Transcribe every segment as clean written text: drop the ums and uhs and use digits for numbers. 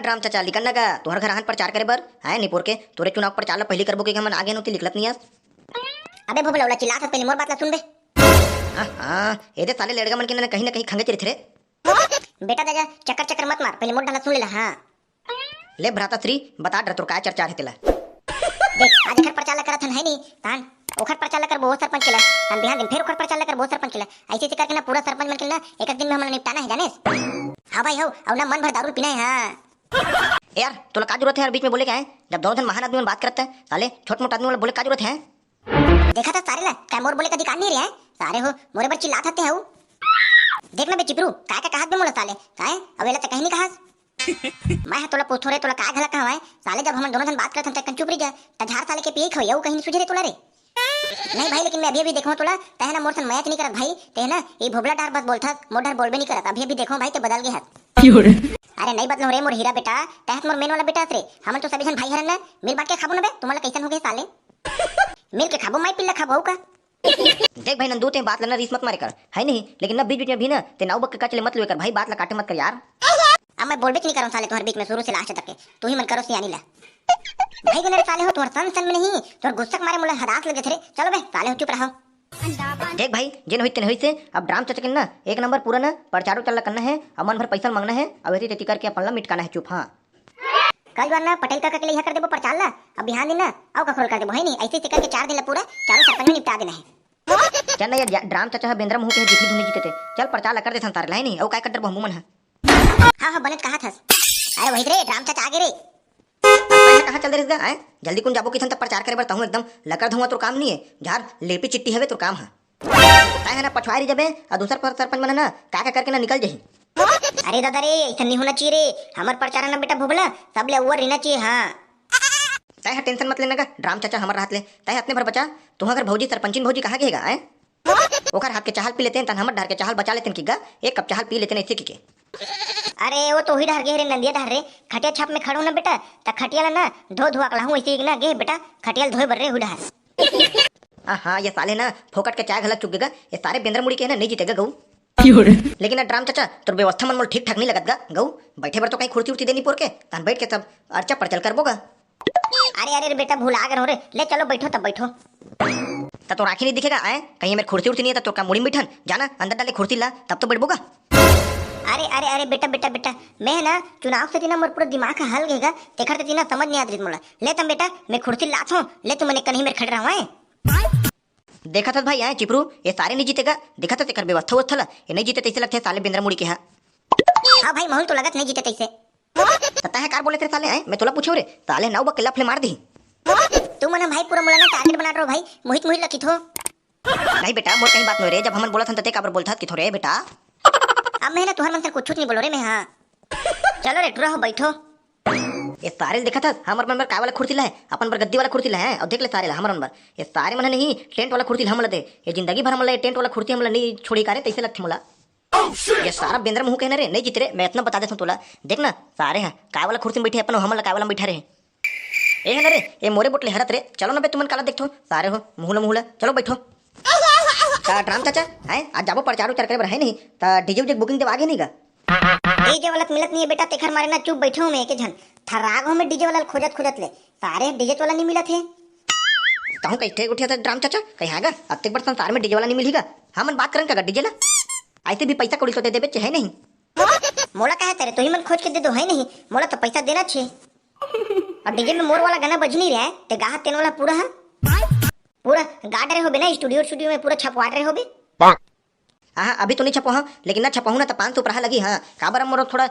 राम चाचा लिखना का तोहर घर आन प्रचार करे बर है निपुर के तोरे चुनाव प्रचार ला पहली करबो के हमन आगे नोती लिखलत नहीं अबे भोबला उला चिल्ला पहले मोर बात ला सुन बे। हां एदे साले लेड़गा मन के न कहीं खंगे चरित रे। बेटा दादा चक्कर चक्कर मत मार पहले मोर ढाला सुन ले। हां ले भ्राता श्री बता डर तोर का चर्चा है तेला देख आज घर प्रचार करत हन है नी तान ओखर प्रचार कर बहुत सरपंच केला हम बिहान दिन फिर ओखर प्रचार कर बहुत सरपंच केला ऐसे करके ना पूरा सरपंच मन के ना एक दिन में हमन निपटाना है जाने। हां भाई हो और ना मन भर दारू पीना है। हां यार तोला का जरूरत है यार बीच में बोले क्या है जब दोनों जन महान आदमी बात करते हैं साले छोट मोट आदमी वाला बोले का जरूरत है। देखा था सारे ला क्या मोर बोले का अधिकार नहीं रे है सारे हो मोरे पर चिल्लात हते हो। देखना बे चिपरू काय का कहत बे मोला साले काय अवेला त कहीं नहीं कहा मैं तोला पूछो रे तोला का घला कहा है साले जब हम दोनों जन बात करत हन त चुप रही जा त झार साले के पी खो यऊ कहीं सुझे रे तोला रे। नहीं भाई लेकिन मैं अभी देखो तोला तहना मोर सन मैच नहीं करत भाई तेना ये भोबला डार बस बोलथा मोर डार बोलबे नहीं करत अभी देखो भाई ते बदल गए है। अरे नहीं बदलो रे मोर हीरा बेटा तहत मोर मेन वाला बेटा रे हम तो सभी जन भाई हरन ना मिल बात के खाबो ना बे तुम्हारा कैसन हो गए साले मिल के खाबो माई पिल्ला खाबो का। देख भाई नंदू ते बात लेना रीस मत मारे कर है नहीं लेकिन ना बीच बीच में भी ना ते नाव बक का चले मत ले कर भाई बात ला काटे मत कर यार। अब मैं बोलबे नहीं करूं साले तुम्हारे बीच में शुरू से लास्ट तक के तू ही मन करो सियानी ला भाई गनरे साले हो तोर सन में नहीं तोर गुस्सा मारे मुला हदास लगे थे रे चलो बे साले हो चुप रहो। देख भाई जिन होइते नहीं से अब ड्राम चचकिन ना एक नंबर पूरा ना प्रचारो चलना करना है और मन भर पैसा मांगना है और ऐसी तेती करके अपन ला मिटकाना है चुप। हां कल बार ना पटेल का के लिए कर देबो प्रचार ला अब बिहान दिन ना आओ का खोल कर देबो है नहीं ऐसे से करके 4 दिन ला पूरा चारों सरपंच में निपटा देना है। चल ना यार ड्राम चाचा बेंद्रा मुंह के जीती धुनी जीते थे चल प्रचार ला कर दे संतार ला नहीं और काय कर बहु मन है। हां बनत कहा था अरे वही रे ड्राम चाचा आगे रे कहां चल रही है जल्दी कौन जाबो किथन तक प्रचार करे बरता हूं एकदम लकर धुआं तो काम नहीं है झार लेपी चिट्टी हवे तो काम है ताय ना पछवारी जबे और दूसर पर सरपंच मन ना का करके ना निकल जही। अरे दादा रे ऐसा नहीं होना चाहिए रे हमार प्रचार ना बेटा भोबला सब ले ओवर रहना चाहिए। हां ताय टेंशन मत लेना का ड्राम चाचा हमार हाथ ले ताय अपने भर बचा तुम अगर भौजी सरपंचिन भौजी कहां गेगा है ओकर हाथ के चाहल पी लेते हैं तन हमर डार के चाहल बचा लेते हैं कीगा एक कप चाहल पी लेते हैं ऐसे की के। अरे वो तो ही डार गे रे नंदिया डार रे खटिया छाप में खड़ो ना बेटा त खटिया ला ना धो धुआ कला हूं ऐसे ना गे बेटा खटिया धोए बर रे हुडा। हाँ ये साले ना फोकट के चाय गलत चुकेगा ये सारे बेंद्र मुड़ी के ना नहीं जीतेगा गऊ लेकिन ड्राम चाचा तोर व्यवस्था मन मोल ठीक ठाक नहीं लगत गा गऊ बैठे बर तो कहीं कुर्सी उर्सी देनी पोर के तन बैठ के सब अर्चा परचल करबोगा। अरे अरे बेटा भूला गए हो रे ले चलो बैठो तब बैठो तो आँखी नहीं दिखेगा आए कहीं मेरे कुर्सी उर्सी नहीं है तो का मुड़ी बैठन जाना अंदर डाले कुर्सी ला तब तो बैठबोगा। अरे अरे अरे बेटा बेटा बेटा मैं ना चुनाव से ना मोर पूरा दिमाग का हल गएगा देखर ते ना समझ नहीं आत मोला ले तम बेटा मैं कुर्सी लात हूं ले तू मने कहीं मेरे खड़ रहा हूं देखा था भाई आए चिपरू ये सारे नहीं जीतेगा देखा था तेकर व्यवस्था व्यवस्था ला ये नहीं जीते तैसे लगते साले बेंद्र मुड़ी के। हां भाई माहौल तो लगत नहीं जीते तैसे पता है कार बोले थे साले आए मैं तोला पूछो रे साले नाव बकला फले मार दी तू मने भाई पूरा मोला ना टारगेट बना रहो भाई मोहित मोहित लकी थो नहीं बेटा मोर कहीं बात नहीं रे जब हमन बोला था ते काबर बोलता कि थोरे बेटा अब मैं ना तुहर मन से कुछ नहीं बोलो रे मैं। हां चलो रे रहो बैठो ये सारे देखा था हमर मन का वाला कुर्सी ला है अपन पर गद्दी वाला कुर्सी ला है और देख ले सारे ला हमर मन ये सारे मन नहीं टेंट वाला कुर्सी हमला दे ये जिंदगी भर हमला टेंट वाला कुर्सी हमला नहीं छोड़ी करे तैसे लगथे मोला ये सारा बेंद्र मुंह कहना रे नहीं जीत रे मैं इतना बता देता हूं तोला देखना सारे हैं काय वाला कुर्सी में बैठे अपन हमला काय वाला में बैठा रहे ए है ना रे ये मोरे बोटले हरत रे चलो ना बे तुमन काला देखो सारे हो मुहला चलो बैठो ड्राम चाचा है आज जाबो प्रचार उचार करे बर है नहीं ता डीजे उजे बुकिंग देव आगे नहीं गा डीजे वाला मिलत नहीं है बेटा तेखर मारे ना चुप बैठे हूं मैं एक जन थराग हूं मैं डीजे वाला खोजत ले सारे डीजे वाला नहीं मिलत है कहूं कैसे उठिया था ड्राम चाचा कहीं आगा अब तक बड़ संसार में डीजे वाला नहीं मिलेगा हमन बात करन का डीजे ला ऐसे भी पैसा कौड़ी तो दे देबे है नहीं मोला कहे तेरे तो ही मन खोज के दे दो है नहीं मोला तो पैसा देना छे और डीजे में मोर वाला गाना बज नहीं रहा है ते गाहा तेन वाला पूरा है पूरा गा रहे हो बे ना स्टूडियो में पूरा छपवा रहे हो बे। हाँ अभी तो नहीं छपो हाँ लेकिन ना छपाऊँ ना तो 500 ऊपर लगी। हाँ काबर मोर थोड़ा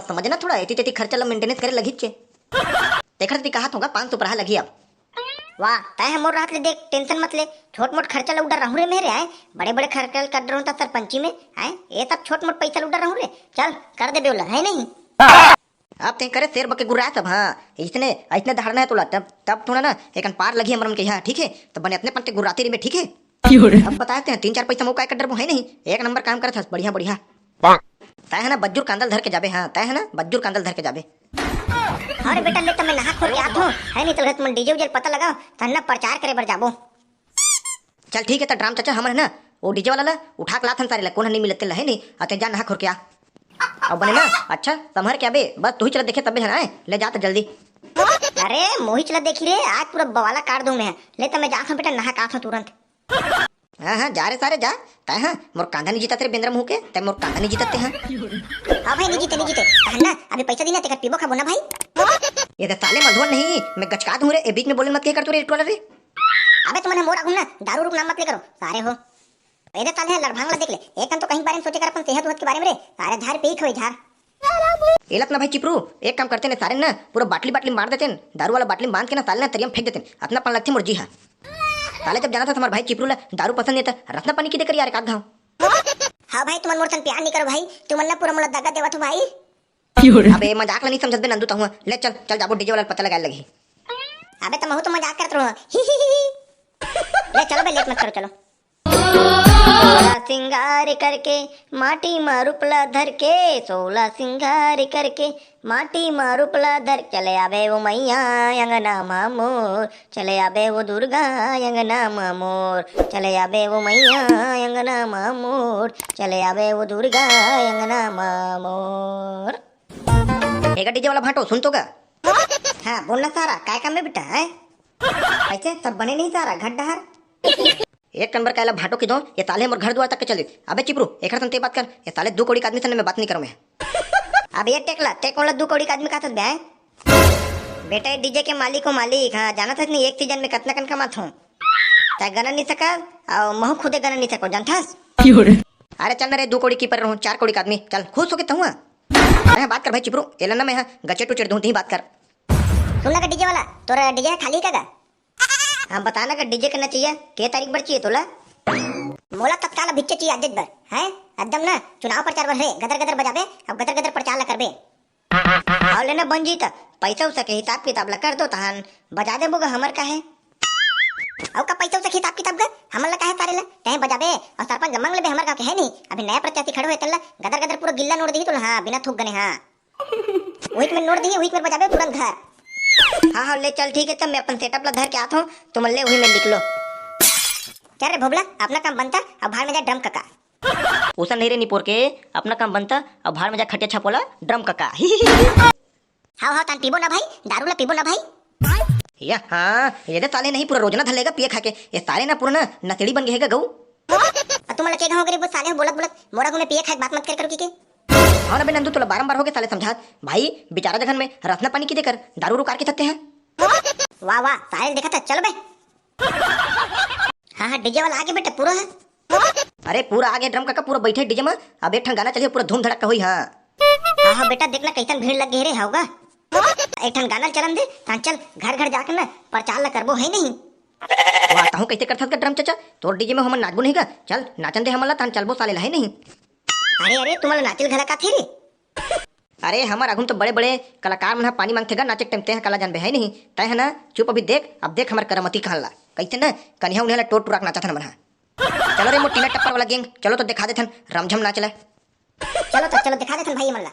समझना थोड़ा एती तेती खर्चा ला मेंटेनेंस करे लगी चे देखर ती कहा होगा 500 ऊपर लगी अब वाह तय मोर रात ले देख टेंशन मत ले छोट मोट खर्चा ला उड़ा रहूं रे मेरे आए बड़े बड़े खर्चा कर रहूं ता सरपंची में आए ये सब छोट मोट पैसा उड़ा रहूं रे चल कर दे बेवला है नहीं आप ते करे शेर बके गुर्रा सब। हाँ इसने इतने धारना है तोला तब थोड़ा ना एक पार लगी हमरन के यहाँ ठीक है तो बने अपने पत्ते गुर्राती में ठीक है अब बताते हैं 3-4 पैसा मौका का डर है नहीं एक नंबर काम करत बढ़िया बढ़िया तय है ना बज्जुर कांदल धर के जाबे। हाँ तय है ना बज्जुर कांदल धर के जाबे। अरे बेटा ले तो मैं नहा खोल के आत हूं है नहीं तो तुम डीजे उजे पता लगाओ तन्ना प्रचार करे बर जाबो। चल ठीक है तो ड्राम चाचा हमन है ना वो डीजे वाला ला उठा के लाथन सारे ला कौन नहीं मिलते ला है नहीं आते जा नहा खोल के आ अब बने ना अच्छा संभर क्या बे, बस तू ही चला देखे तबे है ना, ले जा तो जल्दी। अरे मोही चला देखी रे, आज पूरा बवाला काट दूं मैं। ले तो मैं जा बेटा, नहा का तुरंत। हाँ जा रे सारे जा, तय हाँ मोर कांधा नहीं जीता तेरे बेंद्रा मुंह के, तय मोर कांधा नहीं जीतते हैं। हाँ भाई नहीं जीते ना, अभी पैसा देना तेकर पीबो खाबो ना भाई। ये तो साले मधुवन नहीं, मैं गचका दूं रे, ए बीच में बोले मत क्या कर तू रे ट्रोलर रे। अबे तुम मोड़ आगू ना, दारू रुक नाम मत ले करो सारे हो। ये साले लड़भांगला देख ले, एक तो कहीं बारे में सोचे कर अपन सेहत के बारे में रे, सारे झाड़ पे ही खोई झाड़। एलत ना भाई चिपरू, एक काम करते ना सारे ना पूरा बाटली मार देते हैं, दारू वाला बाटली बांध के ना साले ना तरियम फेंक देते हैं, अपना पान लगती मुर्जी है। साले जब जाना था तुम्हारे भाई चिपरू ला दारू पसंद नहीं था, रत्ना पानी की देकर यार एक घाव। हाँ भाई तुम मोर तन प्यार नहीं करो भाई, तुम ना पूरा मोला दगा देवा तू भाई। अबे मजाक ला नहीं समझत बे नंदू ता हुआ, ले चल चल जाबो डीजे वाला पता लगा लगी। अबे तुम हो तो मजाक करत रहो। ले चलो भाई, लेट मत करो चलो। सोला सिंगार करके माटी मारूपला धर के, सोला सिंगार करके माटी मारूपला धर, चले आवे वो मैया अंगना मामोर, चले आवे वो दुर्गा अंगना मामोर, चले आवे वो मैया अंगना मामोर, चले आवे वो दुर्गा अंगना मामोर। एक डीजे वाला भाटो सुन तो का। हाँ बोलना सारा काय काम में बेटा है, ऐसे सब बने नहीं सारा घट डहर। एक नंबर का भाटो की दो, ये ताले मोर घर द्वार तक के चले। अबे चिपरू एक ते बात कर, ये ताले 2 कौड़ी का आदमी से मैं बात नहीं करूं मैं। अब ये टेकला 2 कौड़ी का आदमी का बे बेटा, डीजे के मालिक हो मालिक। हाँ जाना था नहीं एक सीजन में कितना कन कमात हूं, चाहे गना नहीं सका और महू खुदे गना नहीं सको जानथास। अरे चल ना रे 2 कौड़ी की पर रहूं, 4 कौड़ी का आदमी चल खुश हो के हुआ। अरे बात कर भाई चिपरू, एला ना मैं गचे टू चढ़ दूं, बात कर। सुन लगा डीजे वाला, तोरा डीजे खाली का? हाँ बताना का डीजे करना चाहिए, के तारीख भर चाहिए तोला? मोला तत्काल भिच्चे चाहिए आज भर है, एकदम ना चुनाव प्रचार भर है, गदर गदर बजाबे अब गदर गदर प्रचार ला करबे। और लेना बन जीता पैसा उसा के हिसाब किताब ला कर दो तहन बजा दे बोगा हमर का है। और का पैसा उसा के हिसाब किताब का हमर ला का है तारे ला कहीं बजाबे, और सरपंच जमंग ले हमर का के है नहीं, अभी नया प्रत्याशी खड़ो है तल्ला गदर गदर पूरा गिल्ला नोट दी तो। हां बिना थूक गने, हां वही में नोट दी, वही में बजाबे तुरंत घर। हाँ ले चल ठीक है, तब मैं अपन सेटअप ला धर के आता हूँ, तुम ले वही में लिख लो। क्या रे भोबला, अपना काम बनता अब भाड़ में जा ड्रम काका। उसा नहीं रे निपोर के, अपना काम बनता अब भाड़ में जा खटिया छापोला ड्रम काका। हाँ तान पीबो ना भाई, दारू ला पीबो ना भाई। या हाँ ये दे साले नहीं पूरा रोजना धलेगा पिए खा के, ये सारे ना पूरा ना नसेड़ी बन गएगा गऊ। तुम लगे गाँव गरीब साले बोलत बोलत मोरा घूमे पिए खा बात मत कर करो की। हाँ ना बे नंदू तोला बारंबार हो गए साले समझा भाई, बेचारा जगन में रत्ना पानी की देकर दारू रुकार के सकते हैं। वाह वाह साहिल देखा था, चलो बे। हाँ डीजे वाला आगे बेटा पूरा है। अरे पूरा आगे ड्रम का पूरा बैठे डीजे में, अब एक ठन गाना चलिए पूरा धूम धड़का हुई। हाँ हाँ बेटा देखना कैसन भीड़ लग गई रे होगा, एक ठन गाना चलन दे चल घर घर जाकर ना प्रचार ला करबो है नहीं। वाह हूँ कैसे करता ड्रम चाचा, तोर डीजे में हम नाचबो नहीं का, चल नाचन दे हमला तान चलबो साले है नहीं। अरे तुम्हारा नाचिल घला का थे रे? अरे हमार अगुन तो बड़े बड़े कलाकार मन पानी मांगते गा नाचे टाइम ते कला जानबे है नहीं, तय है ना चुप अभी देख, अब देख हमार करमती कहां ला कैसे ना कन्या उन्हें टोट टुराक नाचा था ना। चलो रे मोटीला टप्पर वाला गैंग, चलो तो दिखा देथन रमझम नाच ला। चलो तो चलो दिखा देथन भाई मल्ला।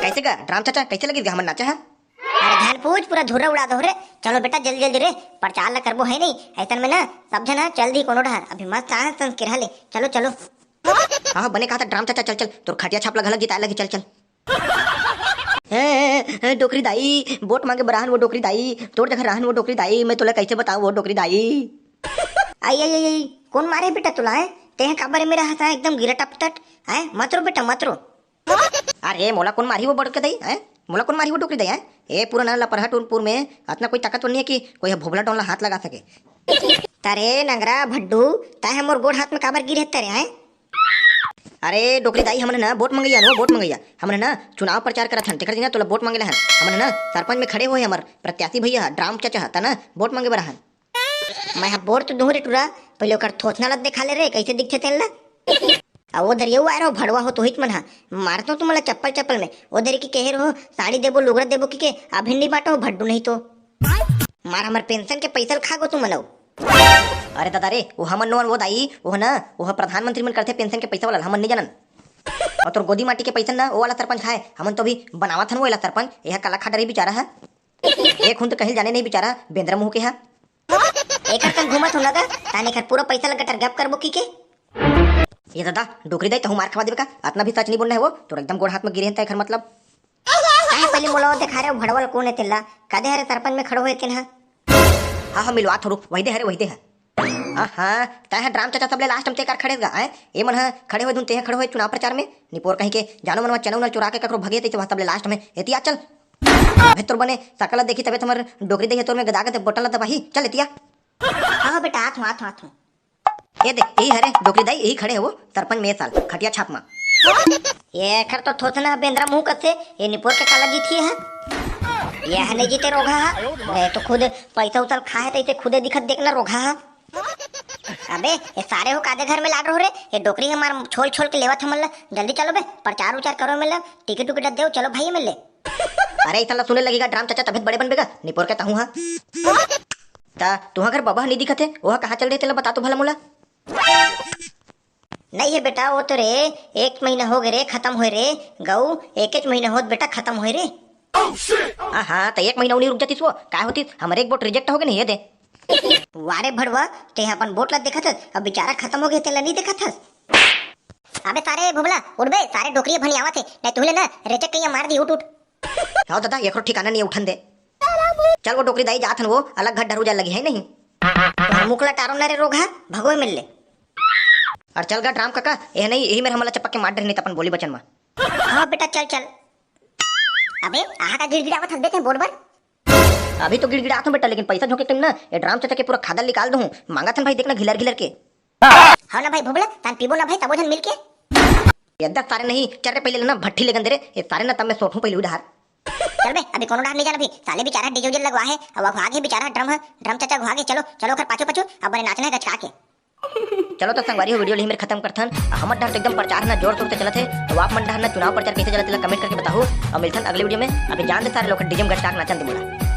कैसे का ड्राम चाचा कैसे लगी हमर नाचा है? अरे ध्यान पूछ पूरा धुर्रा उड़ा दो रे, चलो बेटा जल्दी जल्दी रे प्रचार ला करबो है नहीं, ऐसन में ना सब जना चल दी कोनो डहर अभी मस्त आ संस्कृत ले। चलो चलो हाँ बने कहा था ड्राम चाचा, चल चल तोर खटिया छाप लगा गीता लगी, चल चल। डोकरी दाई वोट मांगे बराहन वो डोकरी दाई, तोड़ जगह रहन वो डोकरी दाई, मैं तुला कैसे बताऊं वो डोकरी दाई। आई आई आई कौन मारे बेटा तुला है, ते काबर मेरा हंसा एकदम गिरा टपटट है, मत रो बेटा मत रो। अरे मोला कौन मारी वो बड़ के दाई है, मोला कौन मारी वो डोकरी दाई है, ए पूरा ना लपरहटपुर में इतना कोई ताकत नहीं है कि कोई भोबला टोला हाथ लगा सके। तारे नंगरा भड्डू ताहे मोर गोड़ हाथ में काबर गिरे तारे हैं। अरे डोकरी दाई हमने ना वोट मंगैया नो वोट मंगैया, हमने ना चुनाव प्रचार करा था तेकर दिन तोला वोट मांगे हन, हमने ना सरपंच में खड़े हुए हमर प्रत्याशी भैया ड्राम चाचा था ना वोट मांगे बरहन। मैं वोट तो दूं रे टुरा, पहले ओकर थोथना लत देखा ले रे कैसे दिखते तेल ला। अब वो दरिया आ रहा भड़वा हो तो हित मन मारता हूँ तुम्हारा चप्पल चप्पल में, वो दरी की कह रहे हो साड़ी देबो लुगड़ा देबो की अभी नहीं बांटो भड्डू नहीं तो मार हमारे पेंशन के पैसा खा गो तुम मनो। अरे दादा रे वो हमन नो वो दाई वो ना वो प्रधानमंत्री मन करते पेंशन के पैसा वाला हमन नहीं जानन, और तो गोदी माटी के पैसा ना वो वाला सरपंच खाए, हमन तो भी बनावा था वो वाला सरपंच, यह काला खा डरी बेचारा है, एक हुन तो कहीं जाने नहीं बेचारा बेंद्रा मुंह के है। एक संग घूमत हो लगा ताने खर पूरा पैसा लगा गप करबो की के। ये दादा डोकरी दाई तहु मार खवा देबे का? इतना भी सच नहीं बोलना है वो तो एकदम गोड़ हाथ में गिरे हैं खर मतलब। काहे पहले मोला देखा रे भड़वल कोन है तेला कदे हरे सरपंच में खड़ो होए तेन हा। हाँ मिलवा थोड़ू वही दे हरे वही दे है। हाँ तय ड्राम चाचा सबले लास्ट में ते कर खड़े गा है ए मन है खड़े होए धुन ते खड़े होए चुनाव प्रचार में निपोर कहीं के जानो मनवा चना उना चुरा के ककरो भगे ते सबले लास्ट में एतिया चल अबे तोर बने सकल देखी तबे तुम्हार डोकरी दे तोर में गदा के बोतल दबाही चल एतिया। हां बेटा हाथ ये देख यही हरे डोकरी दाई यही खड़े है वो सरपंच में साल खटिया छाप में। ये खर तो थोथना बेंद्रा मुंह कसे ये निपोर के काला जीती है ये हने जीते रोगा है तो खुद पैसा उसल खाए तैसे खुदे दिखत देखना रोगा है। अबे ये सारे हो कादे घर में लाग रहो रे ये डोकरी हमार छोल छोल के लेवत हमला जल्दी चलो बे प्रचार उचार करो मिल टिकट उकट देओ चलो भाई मिल ले। अरे इतना सुने लगेगा ड्राम चाचा तबियत बड़े बनबेगा निपोर के ताहू हां ता तुहा घर बाबा नहीं दिखत है वह कहां चल रहे तेला बता तो भला मोला। नहीं है बेटा वो तो रे 1 महीना हो गए रे खत्म होए रे गऊ एक महीना होत बेटा खत्म होए रे। हाँ तो 1 महीना उन्हीं रुक जातीस वो क्या होती हमारे एक वोट रिजेक्ट हो गए नहीं ये दे। वारे भड़वा ते अपन वोट ला देखा था अब बेचारा खत्म हो गया तेला नहीं देखा था। अबे सारे भुबला उठ बे सारे डोकरी भनियावा थे नहीं तुले ना रेचक कहीं मार दी उठ। हाँ दादा एक ठिकाना नहीं उठन दे चल वो डोकरी दाई जात हन वो अलग घर डरू जा लगी है नहीं मुकला टारो ना रे रोग है भगोए मिल ले और चल गा ड्राम काका ये नहीं यही मेरे हमला चपक के मार नहीं अपन बोली बचन में। हाँ बेटा चल चल। अबे आहा का गिड़गिड़ावत हंस देते हैं बोल बर अभी तो गिड़गिड़ात हूं बेटा लेकिन पैसा झोंके टाइम ना ये ड्राम चाचा के पूरा खादल निकाल दूं मांगा थन भाई देखना घिलर घिलर के। हाँ ना भाई भुबला तान पीबो ना भाई तबो धन मिल के यद्दा सारे नहीं चल रे पहले ना भट्टी लेगन दे रे ये सारे ना तब मैं सोठूं पहले उधार। चल बे अभी कोनो डार नहीं जाना भी साले बेचारा डीजे उजल लगवा है अब आगे बेचारा ड्रम चाचा आगे चलो चलो कर पाछो पाछो अब बने नाचना है गचका के। चलो तो संगवारी हो वीडियो यही मेरे खत्म करथन हमर डर एकदम प्रचार ना जोर शोर से चलत है तो आप मन डर ना चुनाव प्रचार कैसे चलत है कमेंट करके बताओ और मिलथन अगले वीडियो में। अभी जान दे सारे लोग डीजे में गचका नाचन दे मोला।